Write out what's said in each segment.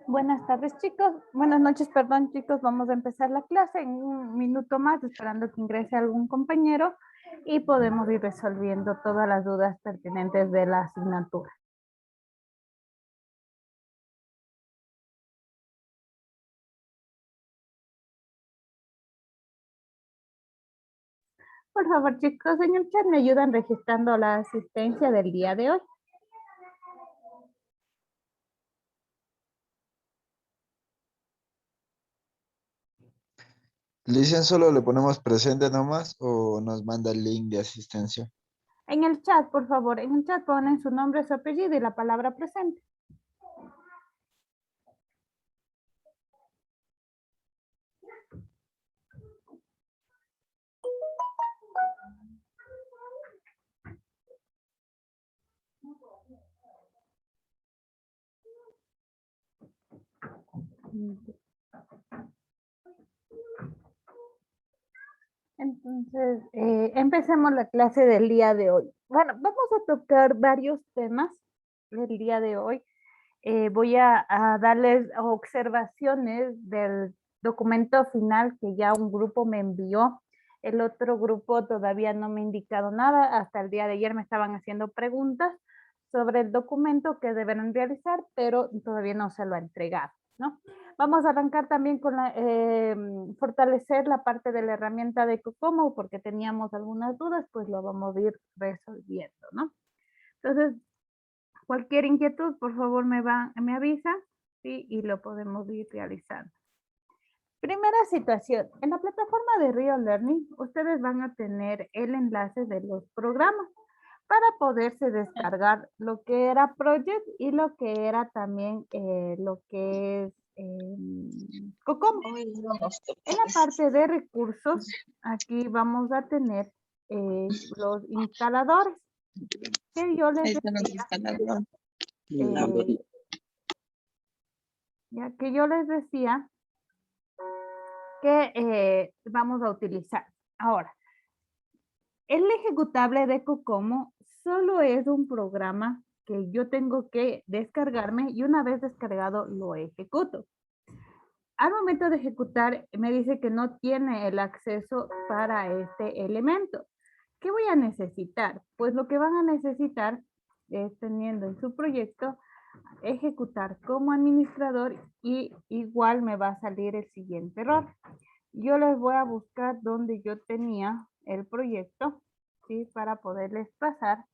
Buenas tardes, chicos. Buenas noches, perdón, chicos. Vamos a empezar la clase en un minuto más, esperando que ingrese algún compañero y podemos ir resolviendo todas las dudas pertinentes de la asignatura. Por favor, chicos, en el chat me ayudan registrando la asistencia del día de hoy. ¿Le dicen solo le ponemos presente nomás o nos manda el link de asistencia? En el chat, por favor, en el chat ponen su nombre, su apellido y la palabra presente. Entonces, empecemos la clase del día de hoy. Bueno, vamos a tocar varios temas del día de hoy. Voy a darles observaciones del documento final que ya un grupo me envió. El otro grupo todavía no me ha indicado nada. Hasta el día de ayer me estaban haciendo preguntas sobre el documento que deben realizar, pero todavía no se lo ha entregado, ¿no? Vamos a arrancar también con fortalecer la parte de la herramienta de Cocomo, porque teníamos algunas dudas, pues lo vamos a ir resolviendo, ¿no? Entonces, cualquier inquietud, por favor, me avisa, ¿sí? Y lo podemos ir realizando. Primera situación, en la plataforma de Real Learning, ustedes van a tener el enlace de los programas para poderse descargar lo que era Project y lo que era también lo que es Cocomo. En la parte de recursos, aquí vamos a tener los instaladores. Que yo les decía, ya que yo les decía que vamos a utilizar. Ahora, el ejecutable de Cocomo solo es un programa que yo tengo que descargarme y una vez descargado lo ejecuto. Al momento de ejecutar me dice que no tiene el acceso para este elemento. ¿Qué voy a necesitar? Pues lo que van a necesitar es teniendo en su proyecto ejecutar como administrador y igual me va a salir el siguiente error. Yo les voy a buscar donde yo tenía el proyecto, ¿sí? Para poderles pasar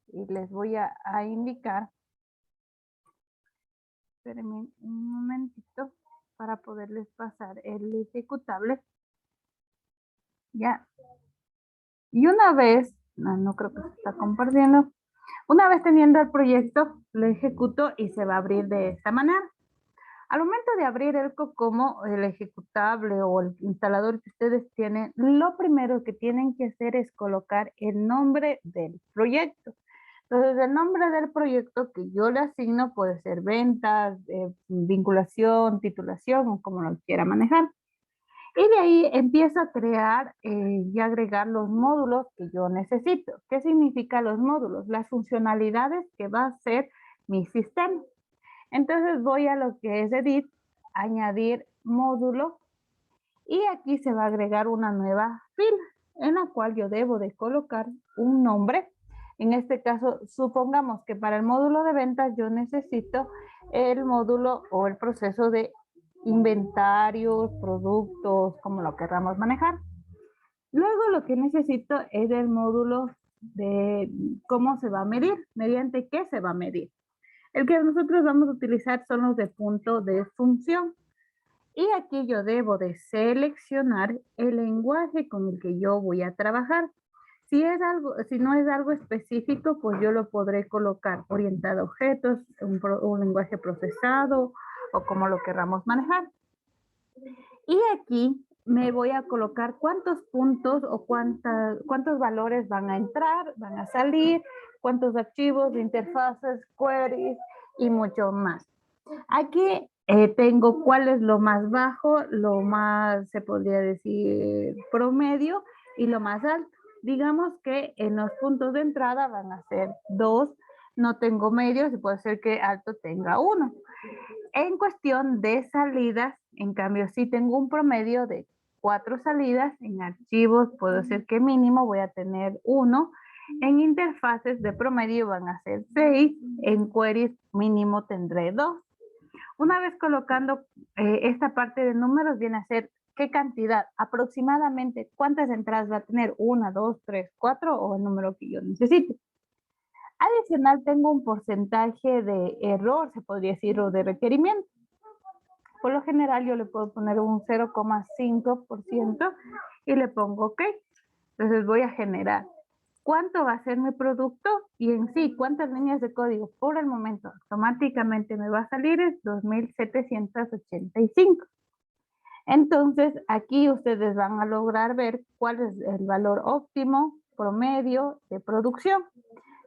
y les voy a indicar. Espérenme un momentito para poderles pasar el ejecutable. Ya. Y una vez, no creo que se está compartiendo. Una vez teniendo el proyecto, lo ejecuto y se va a abrir de esta manera. Al momento de abrir el Cocomo, el ejecutable o el instalador que ustedes tienen, lo primero que tienen que hacer es colocar el nombre del proyecto. Entonces, el nombre del proyecto que yo le asigno puede ser ventas, vinculación, titulación o como lo quiera manejar. Y de ahí empiezo a crear y agregar los módulos que yo necesito. ¿Qué significa los módulos? Las funcionalidades que va a hacer mi sistema. Entonces voy a lo que es Edit, añadir módulo y aquí se va a agregar una nueva fila en la cual yo debo de colocar un nombre. En este caso, supongamos que para el módulo de ventas yo necesito el módulo o el proceso de inventarios, productos, como lo queramos manejar. Luego lo que necesito es el módulo de cómo se va a medir, mediante qué se va a medir. El que nosotros vamos a utilizar son los de punto de función. Y aquí yo debo de seleccionar el lenguaje con el que yo voy a trabajar. Si no es algo específico, pues yo lo podré colocar orientado a objetos, un lenguaje procesado o como lo queramos manejar. Y aquí me voy a colocar cuántos puntos o cuántos valores van a entrar, van a salir, cuántos archivos, interfaces, queries y mucho más. Aquí tengo cuál es lo más bajo, lo más, se podría decir, promedio y lo más alto. Digamos que en los puntos de entrada van a ser 2, no tengo medios y puede ser que alto tenga 1. En cuestión de salidas, en cambio, si tengo un promedio de 4 salidas, en archivos puedo ser que mínimo voy a tener 1, en interfaces de promedio van a ser 6, en queries mínimo tendré 2. Una vez colocando esta parte de números viene a ser qué cantidad, aproximadamente cuántas entradas va a tener, 1, 2, 3, 4 o el número que yo necesite. Adicional, tengo un porcentaje de error, se podría decir, o de requerimiento. Por lo general, yo le puedo poner un 0,5% y le pongo OK. Entonces voy a generar cuánto va a ser mi producto y en sí cuántas líneas de código por el momento automáticamente me va a salir es 2785. Entonces aquí ustedes van a lograr ver cuál es el valor óptimo promedio de producción.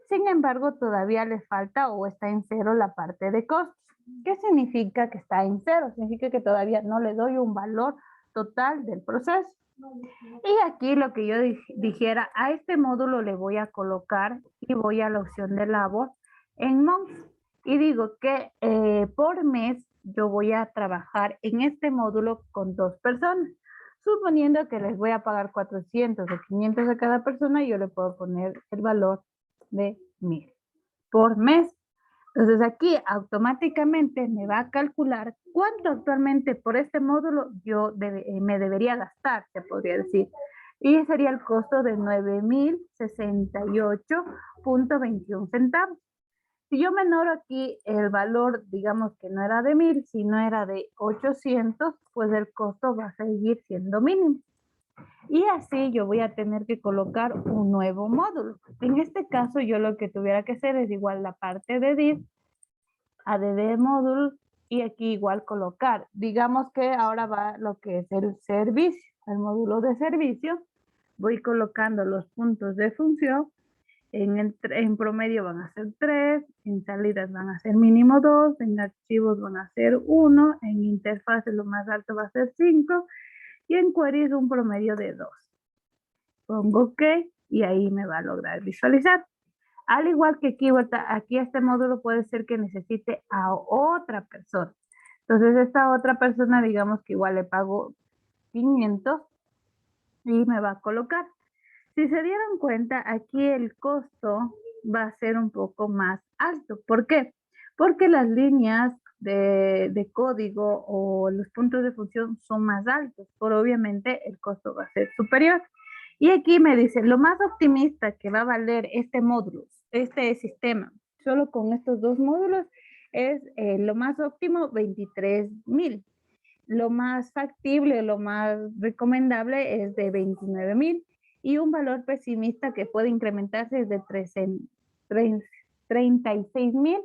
Sin embargo, todavía le falta o está en 0 la parte de costos. ¿Qué significa que está en 0? Significa que todavía no le doy un valor total del proceso. Y aquí lo que yo dijera, a este módulo le voy a colocar y voy a la opción de labor en months. Y digo que por mes yo voy a trabajar en este módulo con 2 personas. Suponiendo que les voy a pagar 400 o 500 a cada persona, yo le puedo poner el valor de 1000 por mes. Entonces aquí automáticamente me va a calcular cuánto actualmente por este módulo yo me debería gastar, se podría decir. Y sería el costo de 9,068,21 centavos. Si yo menoro aquí el valor, digamos que no era de 1000, sino era de 800, pues el costo va a seguir siendo mínimo. Y así yo voy a tener que colocar un nuevo módulo. En este caso, yo lo que tuviera que hacer es igual la parte de div, add módulo, y aquí igual colocar. Digamos que ahora va lo que es el servicio, el módulo de servicio. Voy colocando los puntos de función. En promedio van a ser 3, en salidas van a ser mínimo 2, en archivos van a ser 1, en interfaz lo más alto va a ser 5 y en queries un promedio de 2. Pongo OK y ahí me va a lograr visualizar. Al igual que aquí este módulo puede ser que necesite a otra persona. Entonces esta otra persona, digamos que igual le pago 500 y me va a colocar. Si se dieron cuenta, aquí el costo va a ser un poco más alto. ¿Por qué? Porque las líneas de código o los puntos de función son más altos. Por obviamente el costo va a ser superior. Y aquí me dice, lo más optimista que va a valer este módulo, este sistema, solo con estos 2 módulos, es lo más óptimo 23,000. Lo más factible, lo más recomendable es de 29,000 y un valor pesimista que puede incrementarse es de 36,000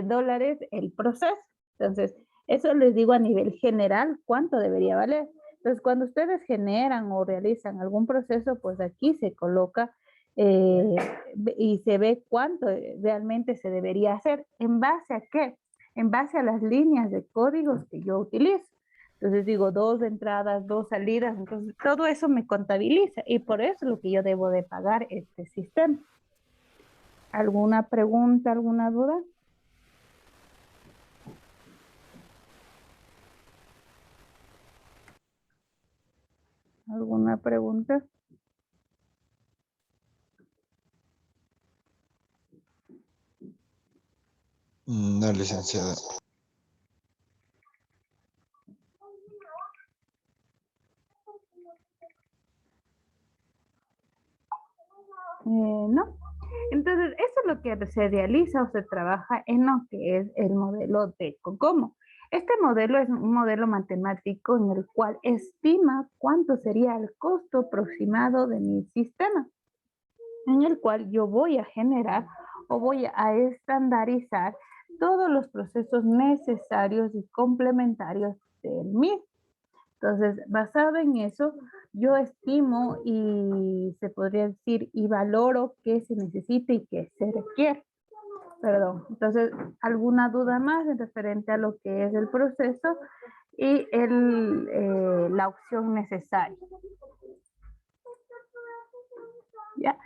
dólares el proceso. Entonces, eso les digo a nivel general cuánto debería valer. Entonces, cuando ustedes generan o realizan algún proceso, pues aquí se coloca y se ve cuánto realmente se debería hacer. ¿En base a qué? En base a las líneas de códigos que yo utilizo. Entonces digo 2 entradas, 2 salidas, entonces todo eso me contabiliza y por eso es lo que yo debo de pagar este sistema. ¿Alguna pregunta, alguna duda? ¿Alguna pregunta? No, licenciada. No. Entonces, eso es lo que se realiza o se trabaja en lo que es el modelo de COCOMO. Este modelo es un modelo matemático en el cual estima cuánto sería el costo aproximado de mi sistema, en el cual yo voy a generar o voy a estandarizar todos los procesos necesarios y complementarios del mismo. Entonces, basado en eso, yo estimo y se podría decir y valoro qué se necesita y qué se requiere. Perdón. Entonces, ¿alguna duda más en referente a lo que es el proceso y la opción necesaria? ¿Ya?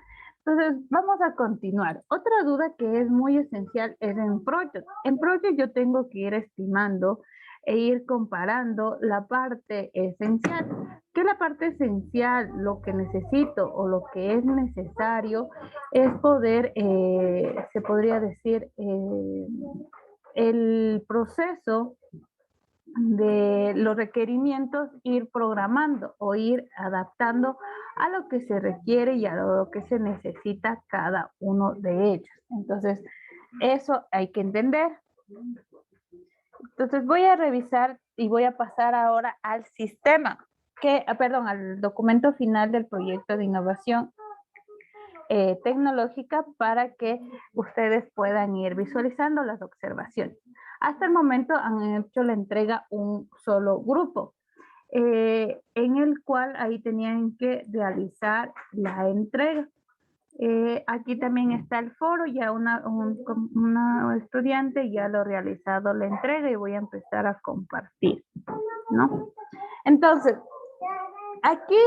Entonces, vamos a continuar. Otra duda que es muy esencial es en Project. En Project yo tengo que ir estimando e ir comparando la parte esencial. ¿Qué es la parte esencial? Lo que necesito o lo que es necesario es poder, se podría decir, el proceso de los requerimientos, ir programando o ir adaptando a lo que se requiere y a lo que se necesita cada uno de ellos. Entonces, eso hay que entender. Entonces, voy a revisar y voy a pasar ahora al sistema, perdón, al documento final del proyecto de innovación tecnológica para que ustedes puedan ir visualizando las observaciones. Hasta el momento han hecho la entrega un solo grupo, en el cual ahí tenían que realizar la entrega. Aquí también está el foro, ya una estudiante ya lo ha realizado la entrega y voy a empezar a compartir, ¿no? Entonces, aquí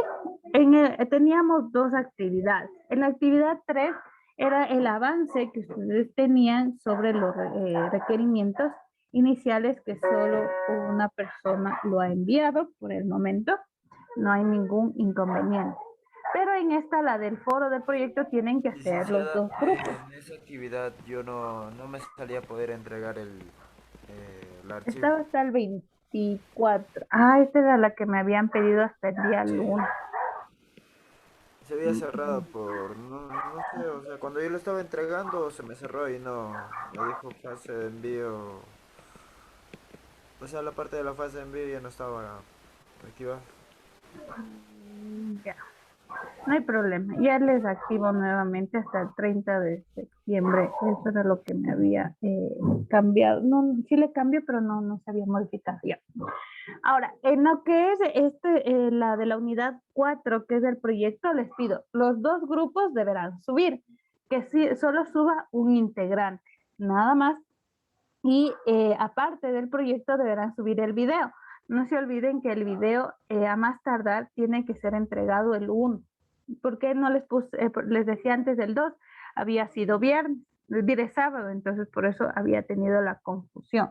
teníamos dos actividades. En la actividad 3 era el avance que ustedes tenían sobre los requerimientos iniciales que solo una persona lo ha enviado por el momento. No hay ningún inconveniente. Pero en esta, la del foro del proyecto, tienen que hacer los Licenciada, dos grupos. en esa actividad yo no me salía a poder entregar el archivo. Estaba hasta el 24. Ah, esta era la que me habían pedido hasta el día Sí, lunes. se había cerrado por, no sé, o sea, cuando yo lo estaba entregando se me cerró y no, me dijo fase de envío, o sea, la parte de la fase de envío ya no estaba activa. Ya. No hay problema, ya les activo nuevamente hasta el 30 de septiembre. Eso era lo que me había cambiado. No, sí le cambio, pero no se había modificado ya. Ahora, en lo que es la de la unidad 4, que es el proyecto, les pido, los dos grupos deberán subir, que sí, solo suba un integrante, nada más. Y aparte del proyecto deberán subir el video. No se olviden que el video a más tardar tiene que ser entregado el 1. ¿Por qué no les puse, les decía antes del 2? Había sido viernes, de sábado, entonces por eso había tenido la confusión.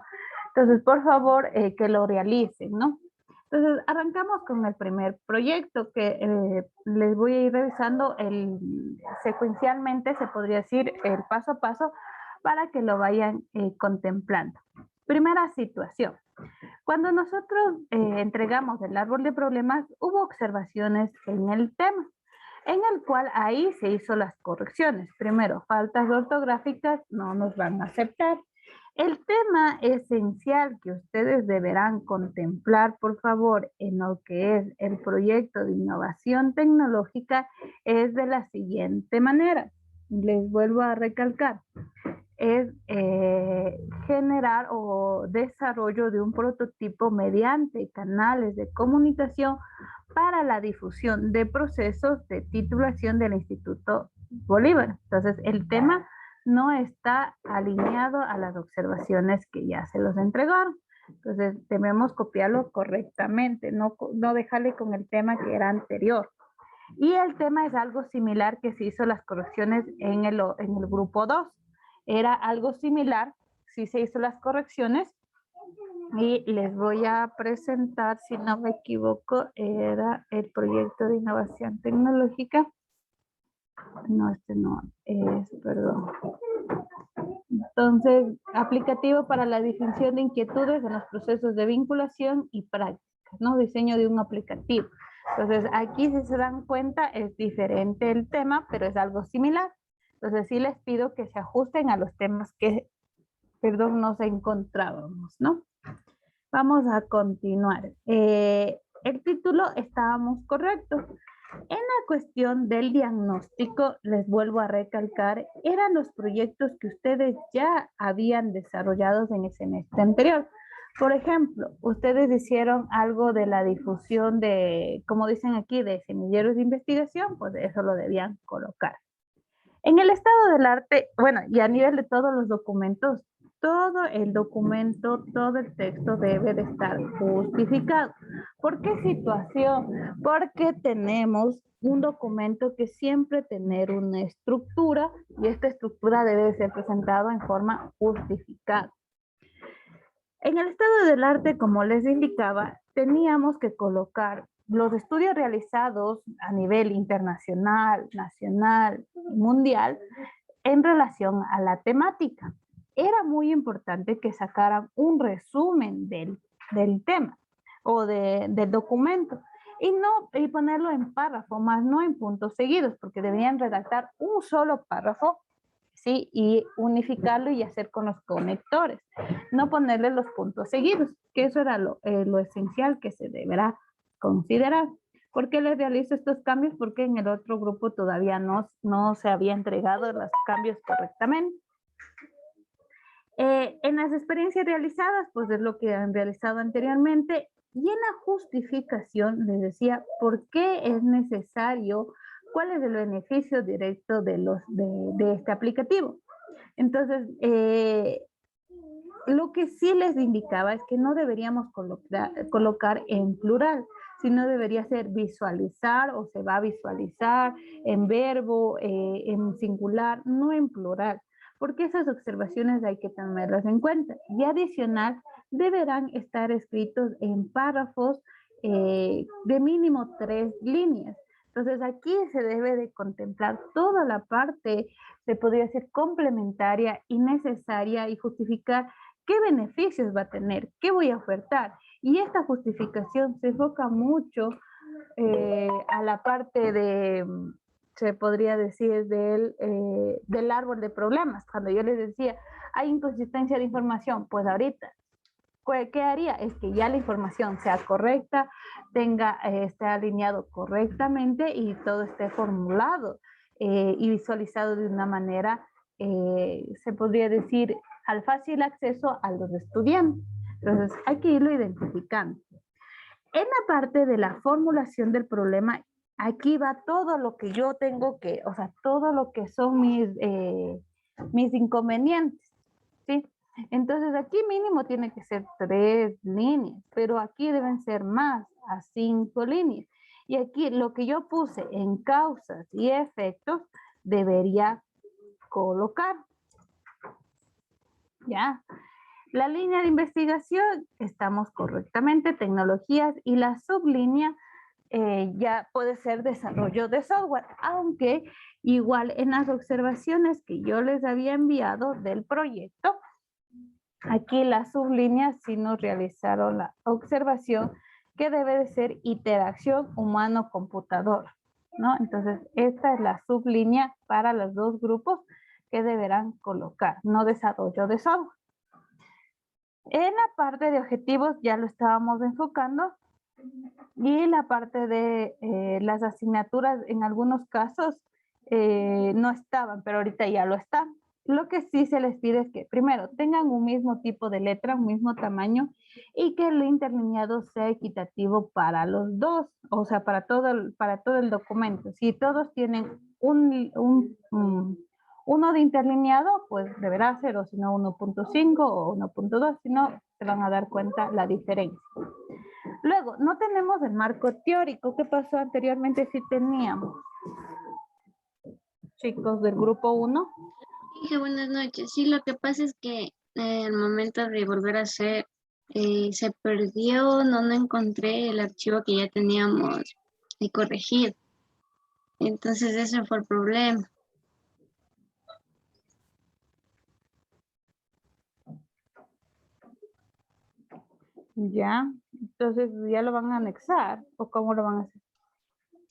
Entonces, por favor, que lo realicen, ¿no? Entonces, arrancamos con el primer proyecto que les voy a ir revisando secuencialmente, se podría decir, el paso a paso, para que lo vayan contemplando. Primera situación. Cuando nosotros entregamos el árbol de problemas, hubo observaciones en el tema, en el cual ahí se hizo las correcciones. Primero, faltas ortográficas no nos van a aceptar. El tema esencial que ustedes deberán contemplar, por favor, en lo que es el proyecto de innovación tecnológica es de la siguiente manera. Les vuelvo a recalcar, es generar o desarrollo de un prototipo mediante canales de comunicación para la difusión de procesos de titulación del Instituto Bolívar. Entonces, el tema no está alineado a las observaciones que ya se los entregaron. Entonces, debemos copiarlo correctamente, no dejarle con el tema que era anterior. Y el tema es algo similar que se hizo las correcciones en el grupo 2. Era algo similar, sí se hizo las correcciones y les voy a presentar, si no me equivoco, era el proyecto de innovación tecnológica. No, este no es, perdón. Entonces, aplicativo para la definición de inquietudes en los procesos de vinculación y prácticas, ¿no? Diseño de un aplicativo. Entonces, aquí si se dan cuenta es diferente el tema, pero es algo similar. Entonces, sí les pido que se ajusten a los temas que, perdón, nos encontrábamos, ¿no? Vamos a continuar. El título estábamos correctos. En la cuestión del diagnóstico, les vuelvo a recalcar, eran los proyectos que ustedes ya habían desarrollado en el semestre anterior. Por ejemplo, ustedes hicieron algo de la difusión de, como dicen aquí, de semilleros de investigación, pues eso lo debían colocar. En el estado del arte, bueno, y a nivel de todos los documentos, todo el documento, todo el texto debe de estar justificado. ¿Por qué situación? Porque tenemos un documento que siempre tener una estructura y esta estructura debe de ser presentada en forma justificada. En el estado del arte, como les indicaba, teníamos que colocar los estudios realizados a nivel internacional, nacional, mundial, en relación a la temática. Era muy importante que sacaran un resumen del tema o del documento y ponerlo en párrafo, más no en puntos seguidos, porque deberían redactar un solo párrafo, ¿sí? Y unificarlo y hacer con los conectores, no ponerle los puntos seguidos, que eso era lo esencial que se deberá considerar. ¿Por qué les realizo estos cambios? Porque en el otro grupo todavía no se había entregado los cambios correctamente. En las experiencias realizadas, pues es lo que han realizado anteriormente, y en la justificación les decía por qué es necesario, cuál es el beneficio directo de este aplicativo. Entonces, lo que sí les indicaba es que no deberíamos colocar en plural, sino debería ser visualizar o se va a visualizar en verbo, en singular, no en plural, porque esas observaciones hay que tenerlas en cuenta. Y adicional, deberán estar escritos en párrafos de mínimo 3 líneas. Entonces aquí se debe de contemplar toda la parte, se podría decir complementaria y necesaria y justificar qué beneficios va a tener, qué voy a ofertar. Y esta justificación se enfoca mucho a la parte de, se podría decir, del árbol de problemas. Cuando yo les decía, hay inconsistencia de información, pues ahorita, ¿qué haría? Es que ya la información sea correcta, esté alineado correctamente y todo esté formulado y visualizado de una manera, se podría decir, al fácil acceso a los estudiantes. Entonces, hay que irlo identificando. En la parte de la formulación del problema, aquí va todo lo que yo tengo que, o sea, todo lo que son mis inconvenientes, ¿sí? Entonces, aquí mínimo tiene que ser 3 líneas, pero aquí deben ser más, a 5 líneas. Y aquí lo que yo puse en causas y efectos debería colocar. ¿Ya? La línea de investigación, estamos correctamente, tecnologías, y la sublínea ya puede ser desarrollo de software, aunque igual en las observaciones que yo les había enviado del proyecto, aquí la sublínea sí nos realizaron la observación que debe de ser interacción humano-computador, ¿no? Entonces, esta es la sublínea para los dos grupos que deberán colocar, no desarrollo de software. En la parte de objetivos ya lo estábamos enfocando, y la parte de las asignaturas en algunos casos no estaban, pero ahorita ya lo están. Lo que sí se les pide es que primero tengan un mismo tipo de letra, un mismo tamaño, y que el interlineado sea equitativo para los dos, o sea, para todo el documento. Si todos tienen uno de interlineado, pues deberá ser, o si no 1.5 o 1.2, si no se van a dar cuenta la diferencia. Luego, no tenemos el marco teórico. ¿Qué pasó anteriormente? Sí teníamos. Chicos del grupo 1. Dije, buenas noches. Sí, lo que pasa es que al momento de volver a hacer, se perdió, no encontré el archivo que ya teníamos corregido. Entonces ese fue el problema. Ya, entonces ya lo van a anexar, ¿o cómo lo van a hacer?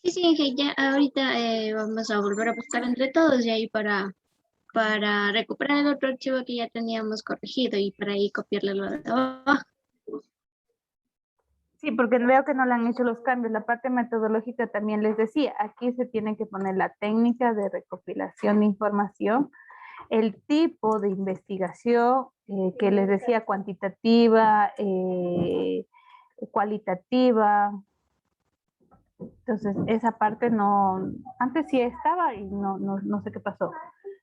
Sí, sí, dije, ya ahorita vamos a volver a buscar entre todos y ahí para recuperar el otro archivo que ya teníamos corregido y para ahí copiarle lo de abajo. Sí, porque veo que no le han hecho los cambios. La parte metodológica también les decía, aquí se tiene que poner la técnica de recopilación de información, el tipo de investigación que les decía, cuantitativa, cualitativa. Entonces, esa parte no, antes sí estaba y no sé qué pasó.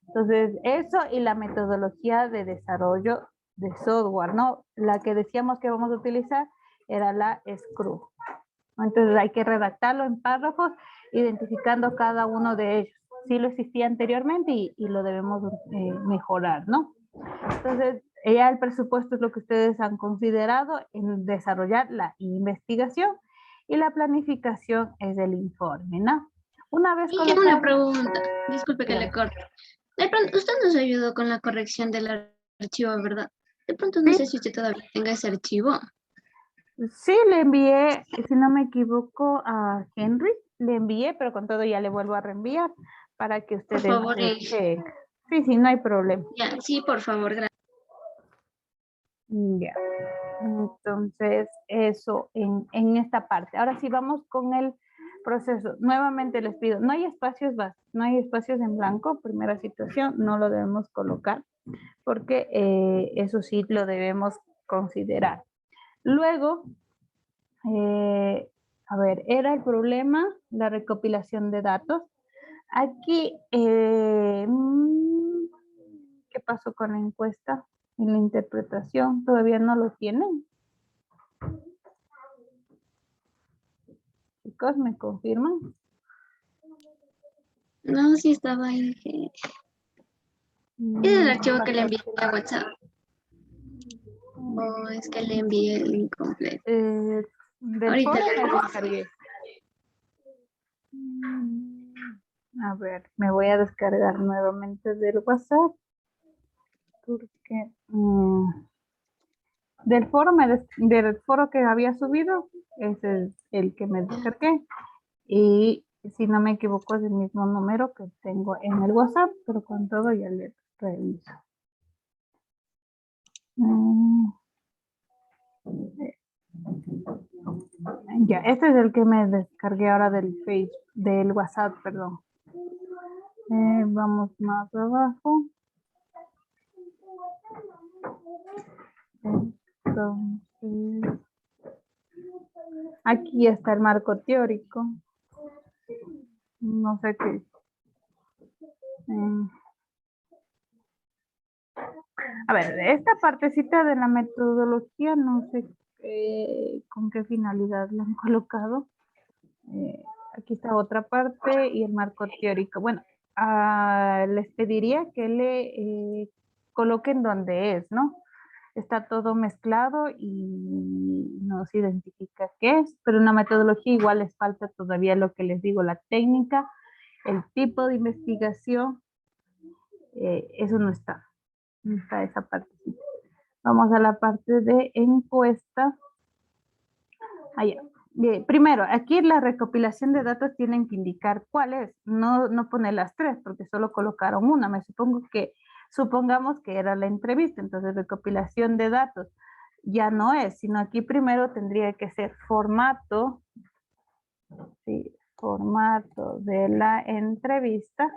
Entonces, eso y la metodología de desarrollo de software, ¿no? La que decíamos que vamos a utilizar era la Scrum. Entonces hay que redactarlo en párrafos, identificando cada uno de ellos. Sí lo existía anteriormente y lo debemos mejorar, ¿no? Entonces, ya el presupuesto es lo que ustedes han considerado en desarrollar la investigación y la planificación es el informe, ¿no? Una vez Y tengo una colocado... pregunta, disculpe que le Dígame. corte. De pronto, usted nos ayudó con la corrección del archivo, ¿verdad? De pronto no Sí, sé si usted todavía tenga ese archivo. sí, le envié, si no me equivoco, a Henry, le envié, pero con todo ya le vuelvo a reenviar para que Por ustedes favor, chequen. Sí, sí, no hay problema. ya, sí, por favor, gracias. Ya. Entonces, eso en esta parte. Ahora sí, vamos con el proceso. Nuevamente les pido, no hay espacios no hay espacios en blanco, primera situación, no lo debemos colocar, porque eso sí lo debemos considerar. Luego, a ver, era el problema la recopilación de datos. Aquí, ¿qué pasó con la encuesta? En la interpretación, todavía no lo tienen. Chicos, ¿me confirman? No, sí estaba ahí. ¿Es el archivo que le envié a WhatsApp? ¿O es que le envié el incompleto? Del Ahorita foro le me digo. descargué. A ver, me voy a descargar nuevamente del WhatsApp. Porque del foro que había subido, ese es el que me descargué. Y si no me equivoco, es el mismo número que tengo en el WhatsApp, pero con todo ya le reviso. Ya, este es el que me descargué ahora del Facebook, del WhatsApp, perdón. Vamos más abajo. Entonces, aquí está el marco teórico. No sé qué. A ver, esta partecita de la metodología, no sé con qué finalidad la han colocado. Aquí está otra parte y el marco teórico. Bueno, les pediría que le coloquen donde es, ¿no? Está todo mezclado y no se identifica qué es, pero en la metodología igual les falta todavía lo que les digo, la técnica, el tipo de investigación, eso no está esa partecita. Vamos a la parte de encuesta. Allá. Bien, primero, aquí la recopilación de datos tienen que indicar cuál es, no poner las tres, porque solo colocaron una. Supongamos que era la entrevista, entonces recopilación de datos ya no es, sino aquí primero tendría que ser formato, sí, formato de la entrevista,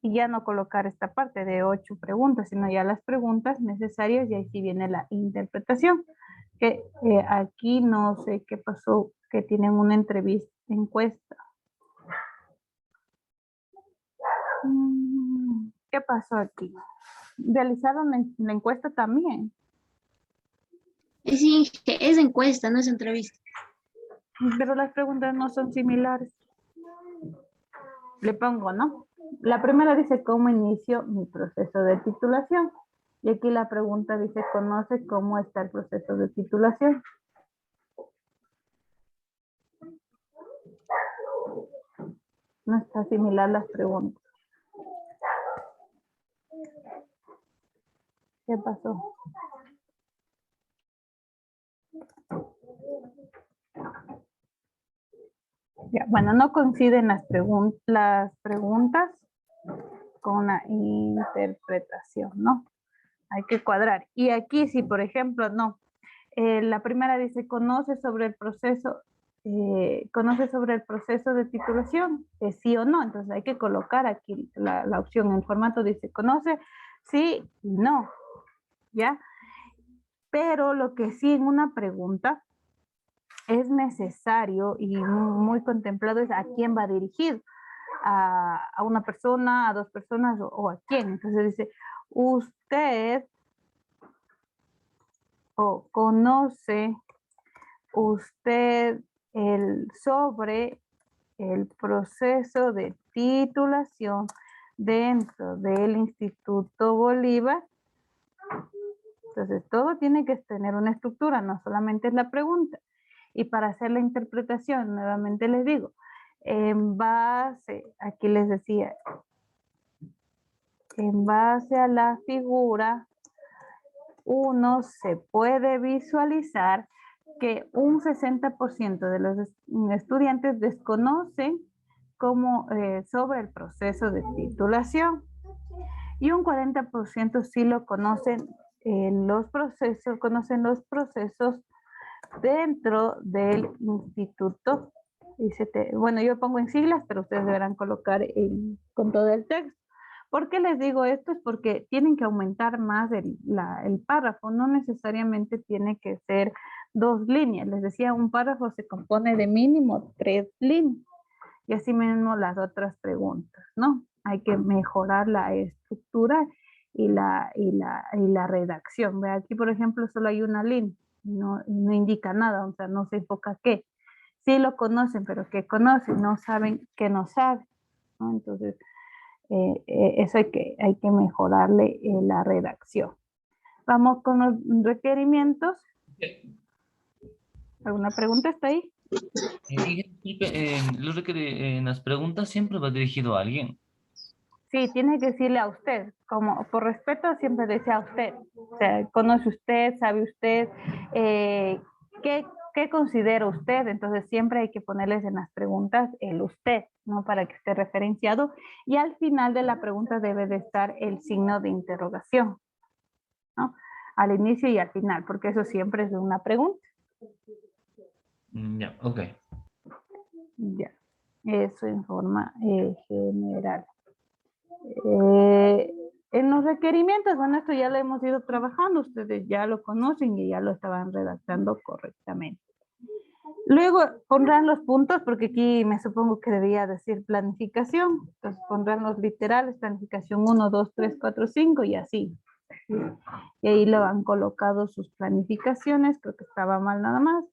y ya no colocar esta parte de 8 preguntas, sino ya las preguntas necesarias y ahí sí viene la interpretación. Que aquí no sé qué pasó, que tienen una encuesta. ¿Qué pasó aquí? Realizaron la encuesta también. Sí, es encuesta, no es entrevista. Pero las preguntas no son similares. Le pongo, ¿no? La primera dice, ¿cómo inicio mi proceso de titulación? Y aquí la pregunta dice, ¿conoce cómo está el proceso de titulación? No está similar las preguntas. ¿Qué pasó? Ya, bueno, no coinciden las preguntas con la interpretación, ¿no? Hay que cuadrar. Y aquí, si por ejemplo, no, la primera dice, ¿conoce sobre el proceso de titulación? Sí o no. Entonces hay que colocar aquí la opción. En formato dice, ¿conoce? Sí y no. ¿Ya? Pero lo que sí en una pregunta es necesario y muy contemplado es a quién va dirigido. A una persona, a dos personas o a quién. Entonces dice, usted o conoce usted sobre el proceso de titulación dentro del Instituto Bolívar. Entonces, todo tiene que tener una estructura, no solamente es la pregunta. Y para hacer la interpretación, nuevamente les digo, en base, aquí les decía, en base a la figura, uno se puede visualizar que un 60% de los estudiantes desconocen sobre el proceso de titulación y un 40% sí lo conocen conocen los procesos dentro del instituto. Bueno, yo pongo en siglas, pero ustedes deberán colocar con todo el texto. ¿Por qué les digo esto? Es porque tienen que aumentar más el párrafo, no necesariamente tiene que ser 2 líneas. Les decía, un párrafo se compone de mínimo 3 líneas. Y así mismo las otras preguntas, ¿no? Hay que mejorar la estructura y la redacción. Ve, aquí, por ejemplo, solo hay una línea, no indica nada, o sea, no se enfoca qué. Sí lo conocen, pero ¿qué conocen? No saben qué no saben, ¿no? Entonces, eso hay que mejorarle la redacción. Vamos con los requerimientos. ¿Alguna pregunta está ahí? Disculpe, en las preguntas siempre va dirigido a alguien. Sí, tiene que decirle a usted, como por respeto siempre decía a usted. O sea, conoce usted, sabe usted, ¿qué considera usted? Entonces siempre hay que ponerles en las preguntas el usted, ¿no? Para que esté referenciado. Y al final de la pregunta debe de estar el signo de interrogación, ¿no? Al inicio y al final, porque eso siempre es una pregunta. Ya, ok. Ya, eso en forma general. En los requerimientos, bueno, esto ya lo hemos ido trabajando, ustedes ya lo conocen y ya lo estaban redactando correctamente. Luego pondrán los puntos, porque aquí me supongo que debía decir planificación, entonces pondrán los literales, planificación 1, 2, 3, 4, 5 y así. Y ahí lo han colocado sus planificaciones, creo que estaba mal nada más.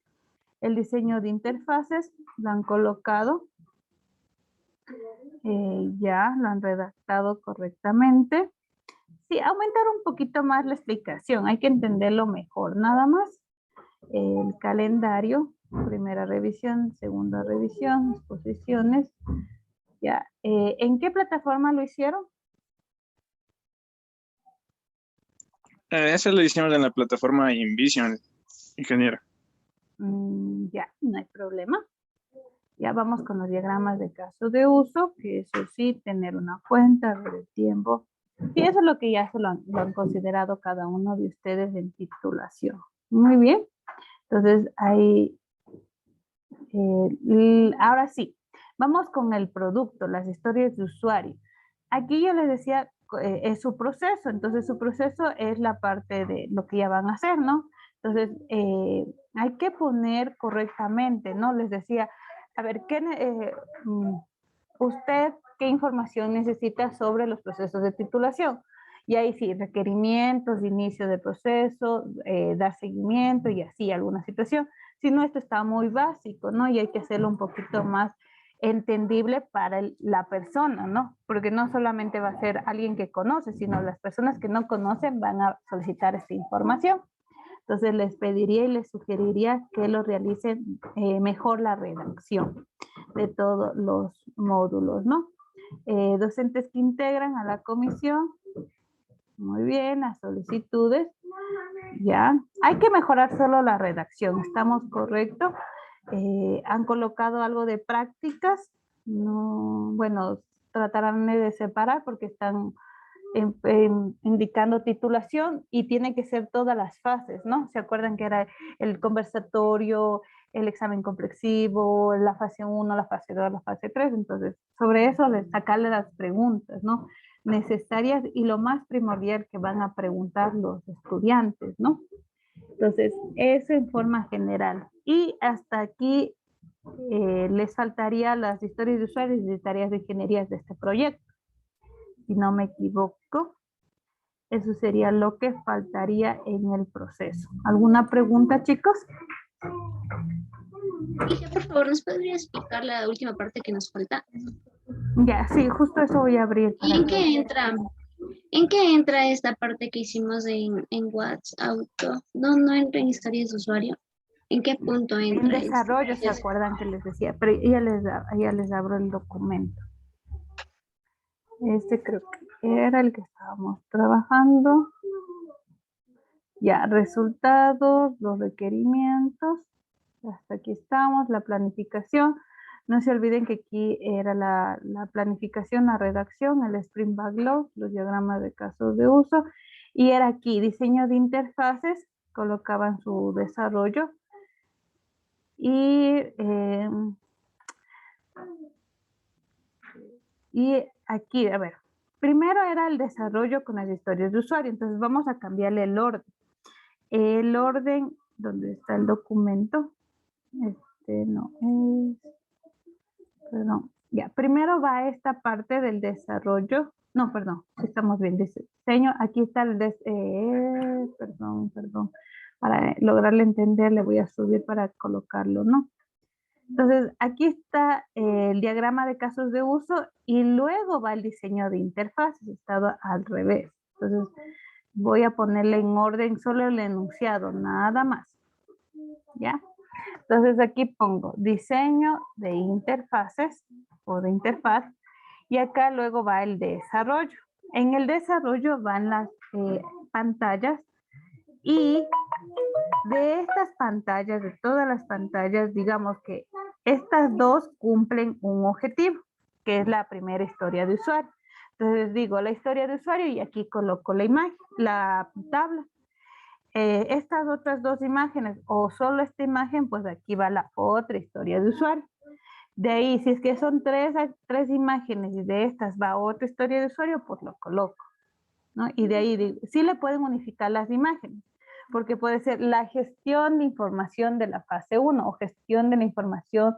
El diseño de interfaces lo han colocado. Ya lo han redactado correctamente. Sí, aumentar un poquito más la explicación, hay que entenderlo mejor, nada más. El calendario, primera revisión, segunda revisión, exposiciones. Ya, ¿en qué plataforma lo hicieron? Eso lo hicimos en la plataforma InVision, ingeniero. Ya, no hay problema. Ya vamos con los diagramas de caso de uso, que eso sí, tener una cuenta, ver el tiempo. Y eso es lo que ya lo han considerado cada uno de ustedes en titulación. Muy bien. Entonces, ahí, ahora sí, vamos con el producto, las historias de usuario. Aquí yo les decía, es su proceso, entonces su proceso es la parte de lo que ya van a hacer, ¿no? Entonces, hay que poner correctamente, ¿no? Les decía, a ver, ¿usted qué información necesita sobre los procesos de titulación? Y ahí sí, requerimientos, inicio de proceso, dar seguimiento y así, alguna situación. Si no, esto está muy básico, ¿no? Y hay que hacerlo un poquito más entendible para la persona, ¿no? Porque no solamente va a ser alguien que conoce, sino las personas que no conocen van a solicitar esta información. Entonces les pediría y les sugeriría que lo realicen mejor la redacción de todos los módulos, ¿no? Docentes que integran a la comisión. Muy bien, las solicitudes. Ya. Hay que mejorar solo la redacción. ¿Estamos correctos? ¿Han colocado algo de prácticas? No, bueno, tratarán de separar porque están indicando titulación y tiene que ser todas las fases, ¿no? ¿Se acuerdan que era el conversatorio, el examen complexivo, la fase 1, la fase 2, la fase 3? Entonces, sobre eso sacarle las preguntas, ¿no? Necesarias y lo más primordial que van a preguntar los estudiantes, ¿no? Entonces, eso en forma general. Y hasta aquí les faltaría las historias de usuarios y tareas de ingeniería de este proyecto, si no me equivoco. Eso sería lo que faltaría en el proceso. ¿Alguna pregunta, chicos? Dije, por favor, ¿nos podría explicar la última parte que nos falta? Ya, sí, justo eso voy a abrir. ¿Y en qué entra? ¿En qué entra esta parte que hicimos en WhatsApp Auto? No, no entra en historias de usuario. ¿En qué punto En entra esto? desarrollo, ¿se acuerdan que les decía? Pero ya les abro el documento. Este creo que era el que estábamos trabajando. Ya, resultados, los requerimientos. Hasta aquí estamos, la planificación. No se olviden que aquí era la planificación, la redacción, el Sprint Backlog, los diagramas de casos de uso. Y era aquí, diseño de interfaces, colocaban su desarrollo. Y aquí, a ver, primero era el desarrollo con las historias de usuario, entonces vamos a cambiarle el orden. El orden, ¿dónde está el documento? Este no es, perdón, ya, primero va esta parte del desarrollo, no, perdón, estamos bien, diseño, aquí está el, perdón, para lograrle entender le voy a subir para colocarlo, ¿no? Entonces, aquí está el diagrama de casos de uso y luego va el diseño de interfaces, estado al revés. Entonces, voy a ponerle en orden solo el enunciado, nada más. ¿Ya? Entonces, aquí pongo diseño de interfaces o de interfaz y acá luego va el desarrollo. En el desarrollo van las pantallas y de estas pantallas, de todas las pantallas, digamos que estas dos cumplen un objetivo, que es la primera historia de usuario. Entonces digo la historia de usuario y aquí coloco la imagen, la tabla. Estas otras dos imágenes o solo esta imagen, pues aquí va la otra historia de usuario. De ahí, si es que son tres imágenes y de estas va otra historia de usuario, pues lo coloco, ¿no? Y de ahí digo, sí le pueden unificar las imágenes, porque puede ser la gestión de información de la fase 1 o gestión de la información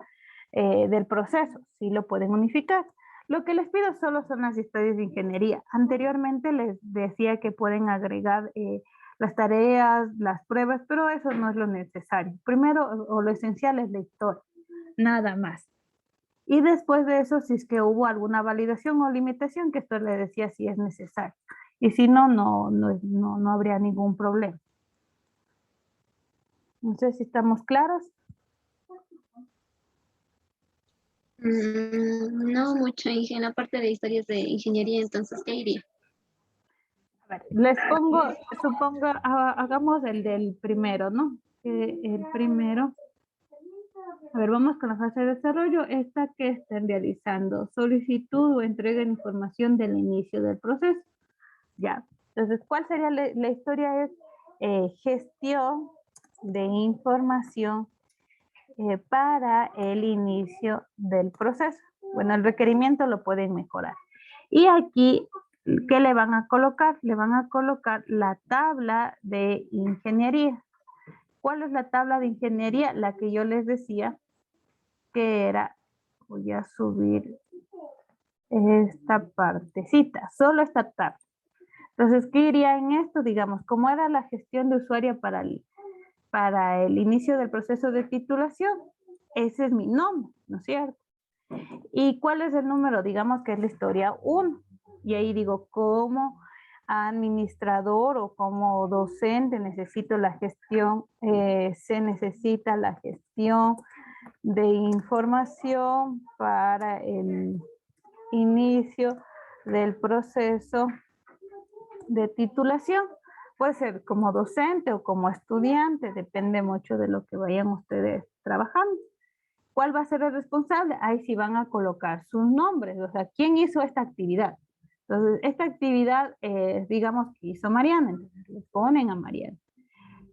del proceso, sí lo pueden unificar. Lo que les pido solo son las historias de ingeniería. Anteriormente les decía que pueden agregar las tareas, las pruebas, pero eso no es lo necesario. Primero, o lo esencial es la historia, nada más. Y después de eso, si es que hubo alguna validación o limitación, que esto le decía si es necesario. Y si no, no habría ningún problema. No sé si estamos claros. No mucho en la parte de historias de ingeniería, entonces, ¿qué iría? A ver, les pongo, supongo, hagamos el del primero, ¿no? El primero. A ver, vamos con la fase de desarrollo. Esta que están realizando solicitud o entrega de información del inicio del proceso. Ya. Entonces, ¿cuál sería la historia? Es gestión de información para el inicio del proceso. Bueno, el requerimiento lo pueden mejorar. Y aquí, ¿qué le van a colocar? Le van a colocar la tabla de ingeniería. ¿Cuál es la tabla de ingeniería? La que yo les decía que era, voy a subir esta partecita, solo esta tabla. Entonces, ¿qué iría en esto? Digamos, ¿cómo era la gestión de usuario para el inicio del proceso de titulación? Ese es mi nombre, ¿no es cierto? ¿Y cuál es el número? Digamos que es la historia 1. Y ahí digo, como administrador o como docente necesito la gestión, se necesita la gestión de información para el inicio del proceso de titulación. Puede ser como docente o como estudiante, depende mucho de lo que vayan ustedes trabajando. ¿Cuál va a ser el responsable? Ahí sí van a colocar sus nombres, o sea, ¿quién hizo esta actividad? Entonces, esta actividad, digamos que hizo Mariana, entonces le ponen a Mariana.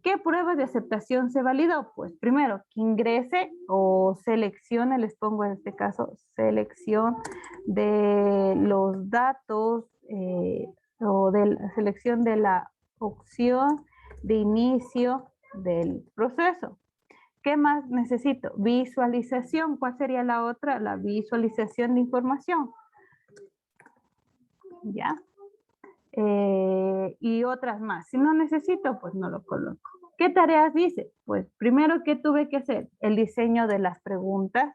¿Qué pruebas de aceptación se validó? Pues primero, que ingrese o seleccione, les pongo en este caso, selección de los datos o de la selección de la opción de inicio del proceso. ¿Qué más necesito? Visualización. ¿Cuál sería la otra? La visualización de información. ¿Ya? y otras más. Si no necesito, pues no lo coloco. ¿Qué tareas hice? Pues primero, ¿qué tuve que hacer? El diseño de las preguntas.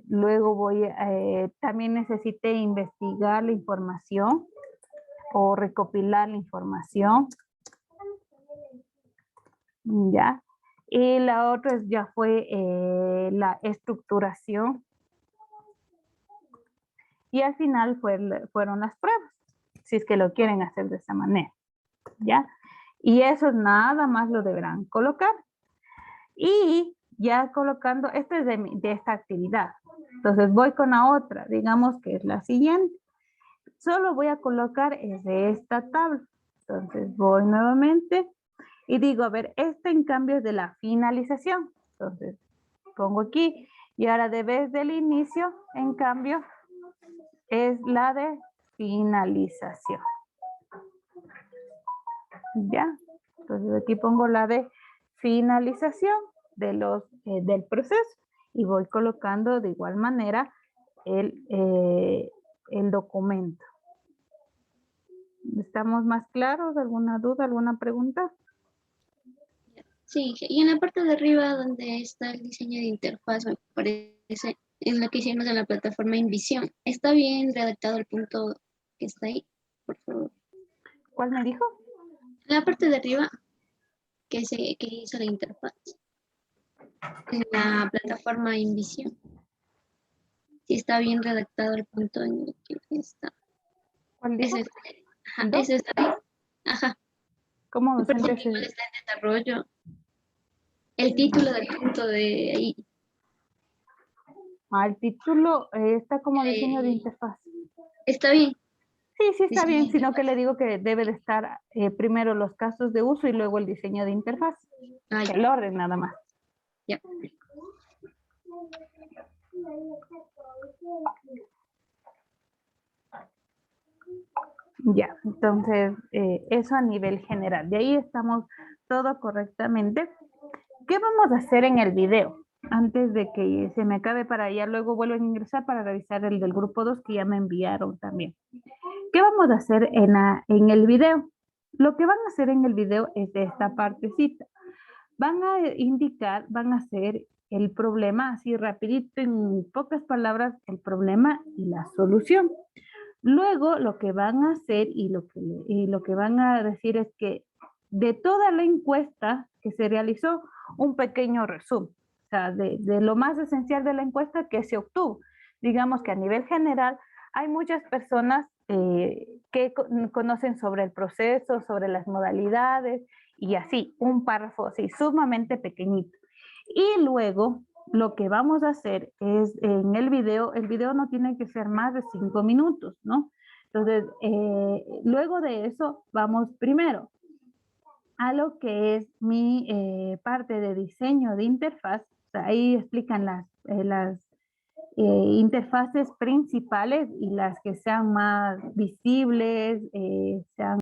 Luego también necesité investigar la información o recopilar la información. ¿Ya? Y la otra ya fue la estructuración. Y al final fueron las pruebas, si es que lo quieren hacer de esa manera. ¿Ya? Y eso nada más lo deberán colocar. Y ya colocando, esto es de esta actividad. Entonces voy con la otra, digamos que es la siguiente. Solo voy a colocar es de esta tabla. Entonces voy nuevamente y digo, a ver, este en cambio es de la finalización. Entonces pongo aquí y ahora de vez del inicio, en cambio, es la de finalización. ¿Ya? Entonces aquí pongo la de finalización del proceso y voy colocando de igual manera el documento. ¿Estamos más claros? ¿Alguna duda, alguna pregunta? Sí, y en la parte de arriba donde está el diseño de interfaz, me parece, en lo que hicimos en la plataforma InVision, ¿está bien redactado el punto que está ahí? Por favor. ¿Cuál me dijo? En la parte de arriba, que hizo la interfaz, en la plataforma InVision. Si está bien redactado el punto en el que está. ¿Cuál dijo? Ese está bien. Ajá. ¿Cómo Me se parece que igual está en desarrollo. El título del punto de ahí. el título está como diseño de interfaz. Está bien. Sí, sí está Diseño bien, de sino que interfaz. le digo que debe de estar primero los casos de uso y luego el diseño de interfaz. Ah, ya. El orden nada más. Ya. Ya, entonces eso a nivel general. De ahí estamos todo correctamente. ¿Qué vamos a hacer en el video? Antes de que se me acabe para allá, luego vuelvo a ingresar para revisar el del grupo 2 que ya me enviaron también. ¿Qué vamos a hacer en el video? Lo que van a hacer en el video es de esta partecita. Van a indicar, van a hacer el problema, así rapidito, en pocas palabras, el problema y la solución. Luego lo que van a hacer y lo que van a decir es que de toda la encuesta que se realizó, un pequeño resumen, o sea, de lo más esencial de la encuesta que se obtuvo. Digamos que a nivel general hay muchas personas que conocen sobre el proceso, sobre las modalidades y así, un párrafo así sumamente pequeñito. Y luego lo que vamos a hacer es en el video no tiene que ser más de 5 minutos, ¿no? Entonces, luego de eso, vamos primero a lo que es mi parte de diseño de interfaz. O sea, ahí explican las interfaces principales y las que sean más visibles, sean